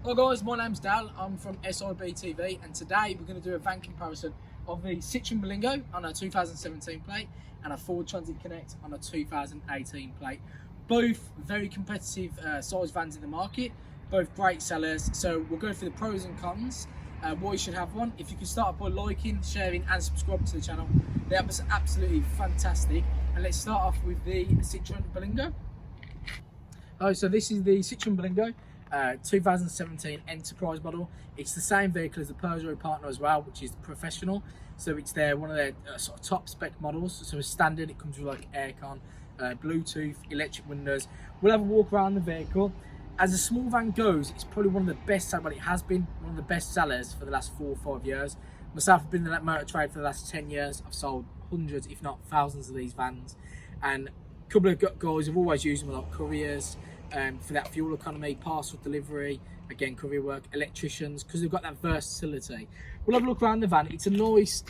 Hello guys, my name's Dal, I'm from SIB TV, and today we're going to do a van comparison of the Citroen Berlingo on a 2017 plate and a Ford Transit Connect on a 2018 plate. Both very competitive size vans in the market, both great sellers. So we'll go through the pros and cons, why you should have one. If you can start by liking, sharing and subscribing to the channel, that was absolutely fantastic. And let's start off with the Citroen Berlingo. So this is the Citroen Berlingo. 2017 Enterprise model. It's the same vehicle as the Peugeot partner as well, which is the Professional. So it's one of their sort of top spec models. So as standard, it comes with like aircon, Bluetooth, electric windows. We'll have a walk around the vehicle. As a small van goes, it's probably one of the best, well, it has been one of the best sellers for the last 4 or 5 years. Myself, I've been in that motor trade for the last 10 years. I've sold hundreds, if not thousands of these vans. And a couple of guys have always used them like couriers, for that fuel economy, parcel delivery, again courier work, electricians, because they've got that versatility. We'll have a look around the van. It's a nice,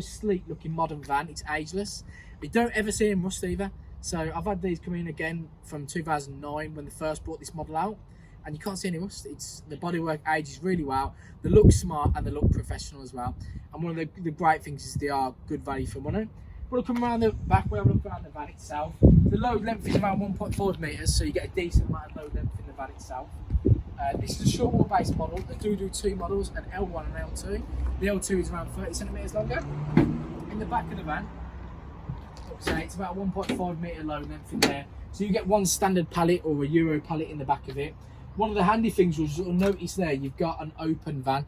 sleek looking modern van. It's ageless. We don't ever see them rust either. So I've had these come in again from 2009 when they first brought this model out, and you can't see any rust. The bodywork ages really well. They look smart and they look professional as well. And one of the great things is they are good value for money. We'll come around the back, we'll have a look around the van itself. The load length is around 1.5 metres, so you get a decent amount of load length in the van itself. This is a short wheelbase model. They do two models, an L1 and L2. The L2 is around 30 centimetres longer. In the back of the van, so it's about 1.5 metre load length in there. So you get one standard pallet or a Euro pallet in the back of it. One of the handy things you'll notice there, you've got an open van.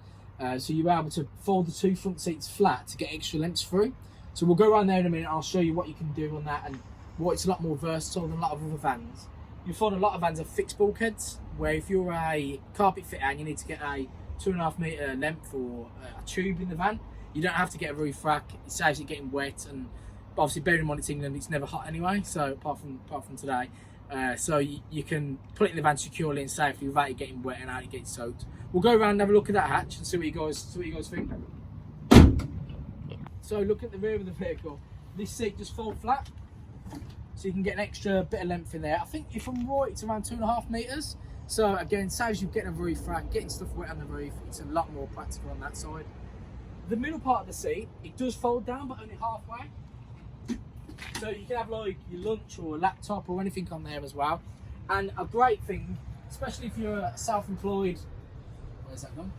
So you're able to fold the two front seats flat to get extra lengths through. So we'll go around there in a minute. I'll show you what you can do on that and why it's a lot more versatile than a lot of other vans. You'll find a lot of vans have fixed bulkheads, where if you're a carpet fitter and you need to get a 2.5 metre length or a tube in the van, you don't have to get a roof rack. It saves you getting wet, and obviously bearing in mind it's England, it's never hot anyway, so apart from today. So you can put it in the van securely and safely without it getting wet and out it gets soaked. We'll go around and have a look at that hatch and see what you guys think. So look at the rear of the vehicle. This seat just folds flat, so you can get an extra bit of length in there. I think if I'm right, it's around 2.5 metres. So again, saves you getting a roof rack, getting stuff wet on the roof. It's a lot more practical on that side. The middle part of the seat, it does fold down, but only halfway. So you can have like your lunch or a laptop or anything on there as well. And a great thing, especially if you're a self-employed, where's that gone?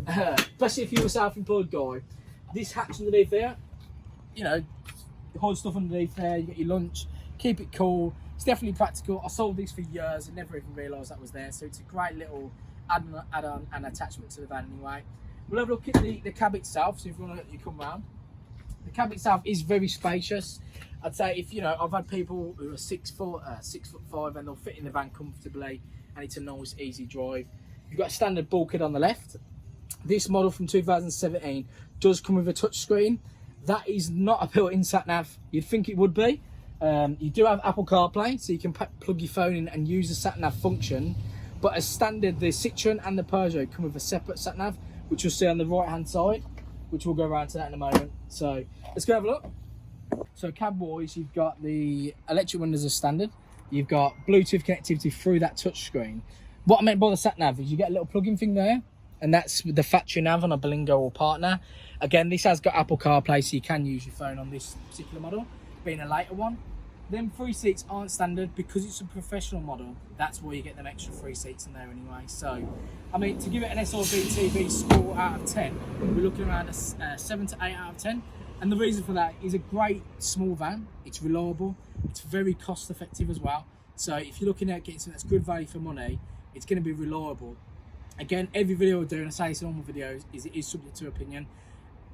Especially if you're a self-employed guy, this hatch underneath there, you know, hold stuff underneath there, you get your lunch, keep it cool. It's definitely practical. I sold these for years and never even realised that was there, so it's a great little add-on and attachment to the van anyway. We'll have a look at the cab itself, so if you come round. The cab itself is very spacious. I'd say if, you know, I've had people who are 6'5", and they'll fit in the van comfortably, and it's a nice, easy drive. You've got a standard bulkhead on the left. This model from 2017 does come with a touchscreen. That is not a built-in sat-nav. You'd think it would be. You do have Apple CarPlay, so you can plug your phone in and use the sat-nav function. But as standard, the Citroen and the Peugeot come with a separate sat-nav, which you'll see on the right-hand side, which we'll go around to that in a moment. So let's go have a look. So cab-wise, you've got the electric windows as standard. You've got Bluetooth connectivity through that touchscreen. What I meant by the sat-nav is you get a little plug-in thing there, and that's the factory nav on a Berlingo or partner. Again, this has got Apple CarPlay, so you can use your phone on this particular model, being a later one. Them 3 seats aren't standard because it's a professional model. That's why you get them extra 3 seats in there anyway. So, I mean, to give it an SIB TV score out of 10, we're looking around a 7 to 8 out of 10. And the reason for that is a great small van. It's reliable. It's very cost effective as well. So if you're looking at getting something that's good value for money, it's going to be reliable. Again, every video I do, and I say this in all my videos, is it is subject to opinion.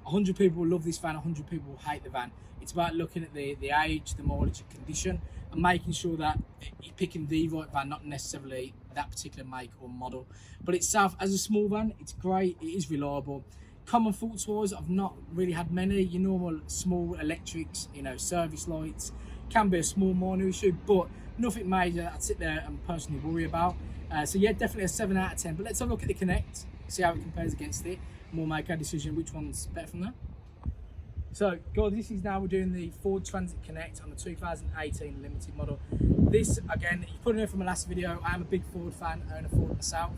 100 people will love this van, 100 people will hate the van. It's about looking at the age, the mileage and condition, and making sure that you're picking the right van, not necessarily that particular make or model. But itself, as a small van, it's great, it is reliable. Common faults wise, I've not really had many. Your normal small electrics, you know, service lights, can be a small minor issue, but nothing major I'd sit there and personally worry about. So yeah, definitely a 7 out of 10. But let's have a look at the Connect, see how it compares against it, and we'll make our decision which one's better from there. So guys, this is now we're doing the Ford Transit Connect on the 2018 limited model. This, again, you put it in from my last video, I am a big Ford fan, I own a Ford myself.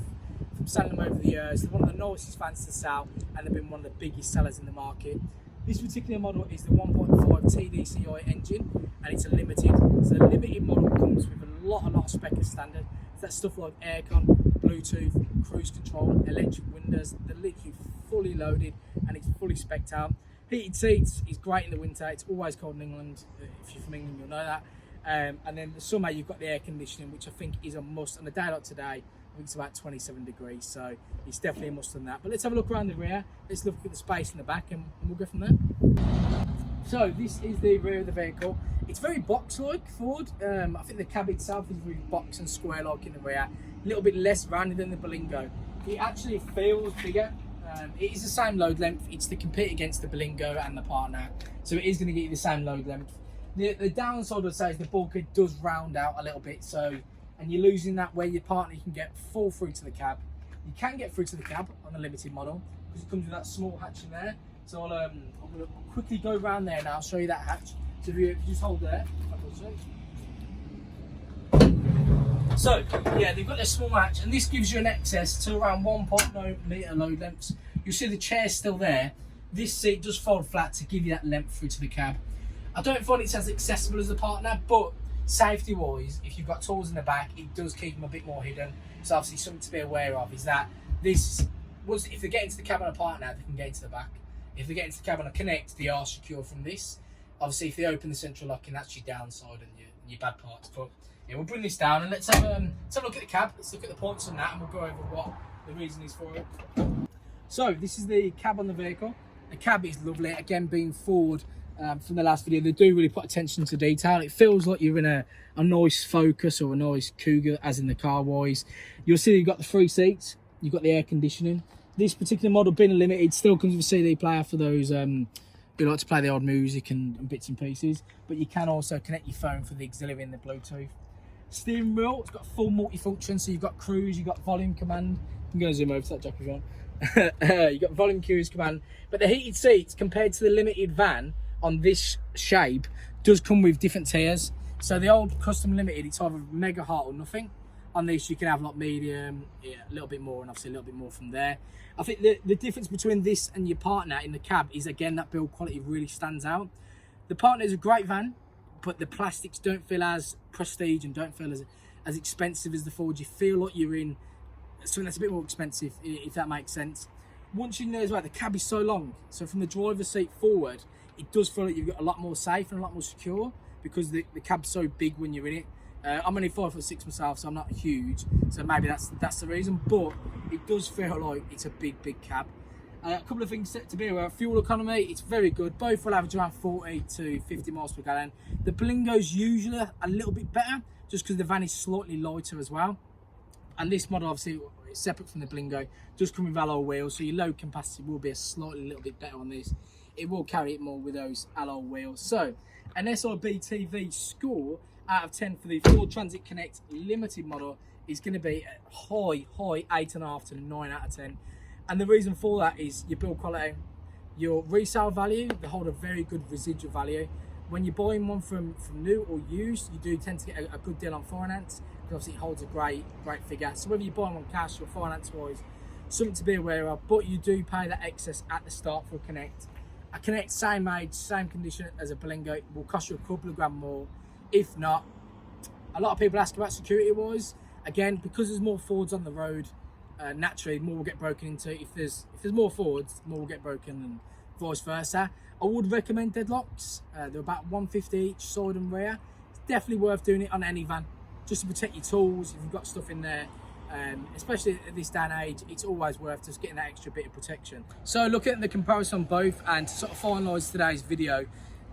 From selling them over the years, they're one of the nicest vans to sell, and they've been one of the biggest sellers in the market. This particular model is the 1.5 TDCi engine, and it's a limited. So the limited model comes with a lot of spec as standard. So that's stuff like aircon, Bluetooth, cruise control, electric windows. They're literally fully loaded, and it's fully spec'd out. Heated seats is great in the winter. It's always cold in England. If you're from England, you'll know that. And then the summer, you've got the air conditioning, which I think is a must. On a day like today, I think it's about 27 degrees, so it's definitely a must on that. But let's have a look around the rear. Let's look at the space in the back, and we'll go from there. So this is the rear of the vehicle. It's very box-like Ford. I think the cab itself is really box and square-like in the rear. A little bit less rounded than the Berlingo. It actually feels bigger. It is the same load length. It's to compete against the Berlingo and the Partner, so it is going to get you the same load length. The downside, I'd say, is the bulkhead does round out a little bit, so, and you're losing that where your Partner you can get full through to the cab. You can get through to the cab on the limited model because it comes with that small hatch in there. So I'm going to quickly go around there now, show you that hatch. So if you just hold there, so yeah, they've got their small hatch, and this gives you an access to around 1.9 metre load lengths. You'll see the chair's still there. This seat does fold flat to give you that length through to the cab. I don't find it's as accessible as the Partner, but safety wise, if you've got tools in the back, it does keep them a bit more hidden. So obviously something to be aware of is that this, if they get into the cab on a Partner, they can get into the back. If they get into the cab on a Connect, they are secure from this. Obviously, if they open the central locking, that's your downside and your bad parts. But yeah, we'll bring this down and let's have a look at the cab. Let's look at the points on that, and we'll go over what the reason is for it. So this is the cab on the vehicle. The cab is lovely. Again, being Ford, from the last video, they do really put attention to detail. It feels like you're in a nice Focus or a nice Cougar, as in the car wise. You'll see you've got the 3 seats, you've got the air conditioning. This particular model, being limited, still comes with a CD player for those who like to play the old music and bits and pieces. But you can also connect your phone for the auxiliary and the Bluetooth. Steering wheel, it's got full multi-function, so you've got cruise, you've got volume command. I'm going to zoom over to that jack if you want. You've got volume cruise command. But the heated seats, compared to the limited van on this shape, does come with different tiers. So the old custom limited, it's either mega hot or nothing. On this, you can have like medium, yeah, a little bit more, and obviously a little bit more from there. I think the difference between this and your Partner in the cab is, again, that build quality really stands out. The Partner is a great van, but the plastics don't feel as prestige and don't feel as expensive as the Ford. You feel like you're in something that's a bit more expensive, if that makes sense. Once you know as well, the cab is so long, so from the driver's seat forward, it does feel like you've got a lot more safe and a lot more secure because the cab's so big when you're in it. I'm only 5'6" myself, so I'm not huge, so maybe that's the reason, but it does feel like it's a big cab. A couple of things to be aware of. Fuel economy, it's very good. Both will average around 40 to 50 miles per gallon. The Berlingo's usually a little bit better, just because the van is slightly lighter as well. And this model, obviously, is separate from the Berlingo, does come with alloy wheels, so your load capacity will be a little bit better on this. It will carry it more with those alloy wheels. So, an SIBTV score out of 10 for the Ford Transit Connect limited model is going to be a high 8.5 to 9 out of 10. And the reason for that is your build quality, your resale value. They hold a very good residual value. When you're buying one from new or used, you do tend to get a good deal on finance, because obviously it holds a great figure. So whether you're buying one cash or finance wise, something to be aware of. But you do pay that excess at the start for a Connect. A Connect, same age, same condition as a Berlingo, will cost you a couple of grand more. If not, a lot of people ask about security wise. Again, because there's more Fords on the road, naturally more will get broken into. If there's more Fords, more will get broken, and vice versa. I would recommend deadlocks. They're about 150 each side and rear. It's definitely worth doing it on any van, just to protect your tools if you've got stuff in there. Especially at this day and age, it's always worth just getting that extra bit of protection. So looking at the comparison on both, and to sort of finalise today's video,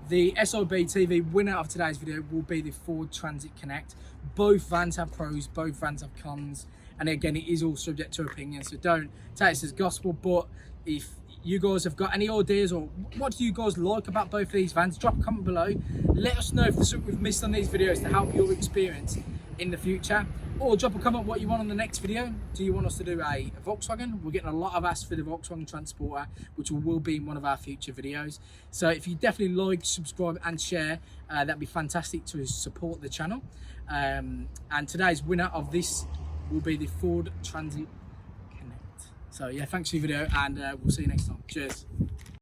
the SIBTV winner of today's video will be the Ford Transit Connect. Both vans have pros, both vans have cons, and again, it is all subject to opinion, so don't take this as gospel. But if you guys have got any ideas, or what do you guys like about both of these vans, drop a comment below. Let us know if there's something we've missed on these videos to help your experience. in the future, or drop a comment what you want on the next video. Do you want us to do a Volkswagen? We're getting a lot of asks for the Volkswagen Transporter, which will be in one of our future videos. So if you definitely like, subscribe and share, that'd be fantastic to support the channel. And today's winner of this will be the Ford Transit Connect. So yeah, thanks for your video, and we'll see you next time. Cheers.